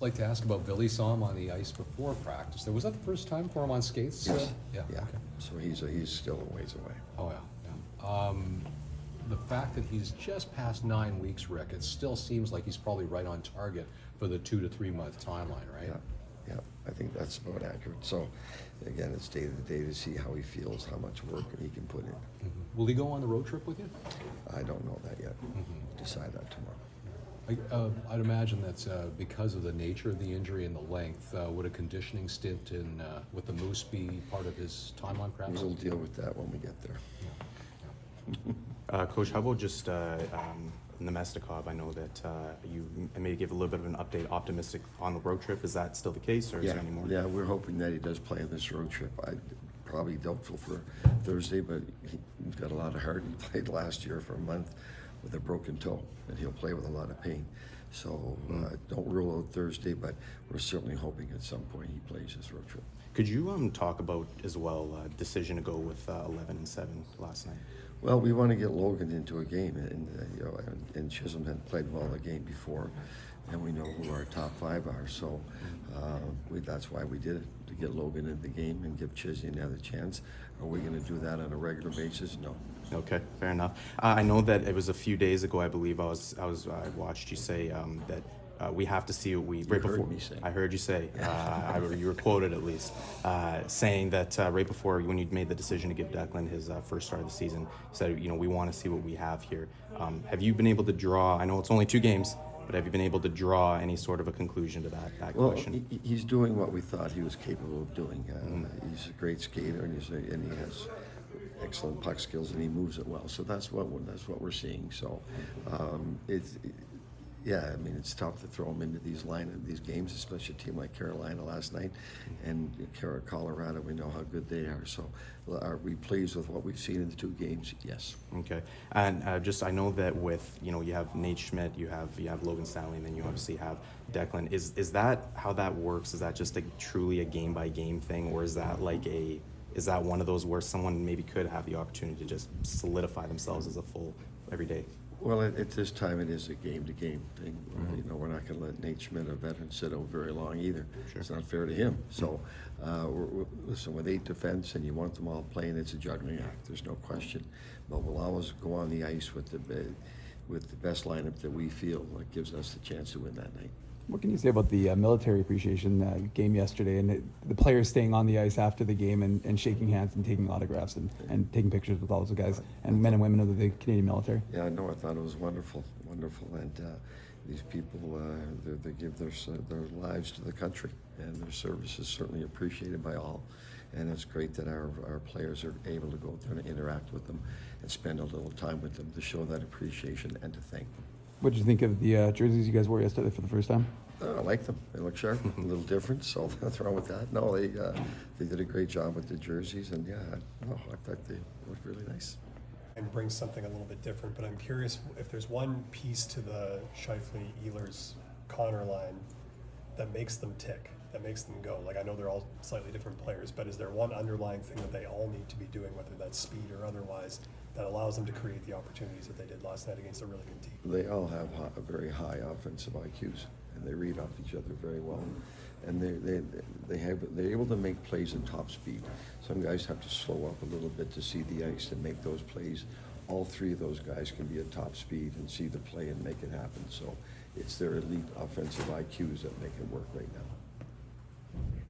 I'd like to ask about Ville. Saw him on the ice before practice. Was that the first time for him on skates? Yes. Yeah. Yeah. Okay. So he's still a ways away. Oh yeah. The fact that he's just past 9 weeks, Rick, it still seems like he's probably right on target for the 2 to 3 month timeline, right? Yeah. I think that's about accurate. So again, it's day to day to see how he feels, how much work he can put in. Mm-hmm. Will he go on the road trip with you? I don't know that yet. Decide that tomorrow. I'd imagine that's because of the nature of the injury and the length. Would a conditioning stint in with the Moose be part of his timeline, perhaps? We'll deal with that when we get there. Coach, how about just Namestnikov? I know that you may give a little bit of an update, optimistic on the road trip. Is that still the case, or is there any more? Yeah, we're hoping that he does play in this road trip. I probably doubtful for Thursday, but he's got a lot of heart. He played last year for a month with a broken toe, and he'll play with a lot of pain. So don't rule out Thursday, but we're certainly hoping at some point he plays this road trip. Could you talk about as well decision to go with 11-7 last night? Well, we want to get Logan into a game, and Chisholm had played well the game before, and we know who our top 5 are. So that's why we did it, to get Logan in the game and give Chisholm another chance. Are we going to do that on a regular basis? No. Okay, fair enough. I know that it was a few days ago, I believe, I watched you say that we have to see what we heard me say. I heard you say. You were quoted at least saying that right before when you made the decision to give Declan his first start of the season, you said, we want to see what we have here. Have you been able to draw? I know it's only 2 games, but have you been able to draw any sort of a conclusion to that question? He's doing what we thought he was capable of doing. He's a great skater, and he has excellent puck skills, and he moves it well. So that's what we're seeing. So yeah, I mean, it's tough to throw him into these games, especially a team like Carolina last night, and Colorado. We know how good they are. So, are we pleased with what we've seen in the 2 games? Yes. Okay, and I know that with you have Nate Schmidt, you have Logan Stanley, and then you obviously have Declan. Is that how that works? Is that just truly a game by game thing, or is that is that one of those where someone maybe could have the opportunity to just solidify themselves as a full everyday? Well, at this time, it is a game-to-game thing. We're not going to let Nate Schmidt, a veteran, sit out very long either. Sure. It's not fair to him. So, listen, with 8 defense and you want them all playing, it's a juggling act. There's no question. But we'll always go on the ice with the best lineup that we feel gives us the chance to win that night. What can you say about the military appreciation game yesterday and the players staying on the ice after the game and shaking hands and taking autographs and taking pictures with all those guys and men and women of the Canadian military? Yeah, I know. I thought it was wonderful. And these people, they give their lives to the country, and their service is certainly appreciated by all. And it's great that our players are able to go there and interact with them and spend a little time with them to show that appreciation and to thank them. What did you think of the jerseys you guys wore yesterday for the first time? I like them. They look sharp, a little different, so nothing wrong with that. No, they did a great job with the jerseys, and I thought they looked really nice. And brings something a little bit different, but I'm curious if there's one piece to the Scheifele, Ehlers, Connor line that makes them tick, that makes them go. I know they're all slightly different players, but is there one underlying thing that they all need to be doing, whether that's speed or otherwise, that allows them to create the opportunities that they did last night against a really good team? They all have a very high offensive IQs, and they read off each other very well. And they're able to make plays in top speed. Some guys have to slow up a little bit to see the ice and make those plays. All 3 of those guys can be at top speed and see the play and make it happen. So it's their elite offensive IQs that make it work right now.